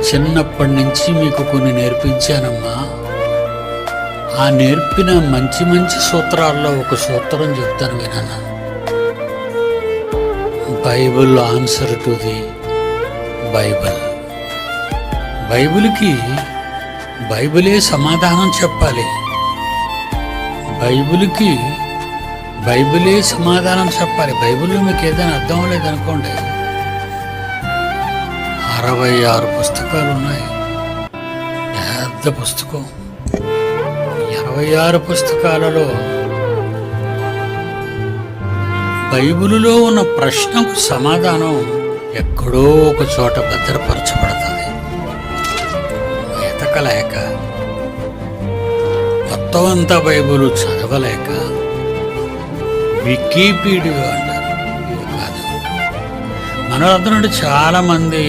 చిన్నప్పటి నుంచి మీకు కొన్ని నేర్పించానమ్మా. ఆ నేర్పిన మంచి మంచి సూత్రాల్లో ఒక సూత్రం చెప్తాను వినానా. Bible answer to the Bible. బైబిల్కి బైబిలే సమాధానం చెప్పాలి. బైబిల్కి బైబిలే సమాధానం చెప్పాలి. బైబిల్లో మీకు ఏదైనా అర్థం లేదనుకోండి, 66 పుస్తకాలు ఉన్నాయి. పెద్ద పుస్తకం. 66 పుస్తకాలలో బైబిలులో ఉన్న ప్రశ్నకు సమాధానం ఎక్కడో ఒక చోట భద్రపరచబడుతుంది. వెతకలేక, మొత్తం అంతా బైబిల్ చదవలేక వికీపీడియా అంటారు. కాదు, మనలందరూ చాలామంది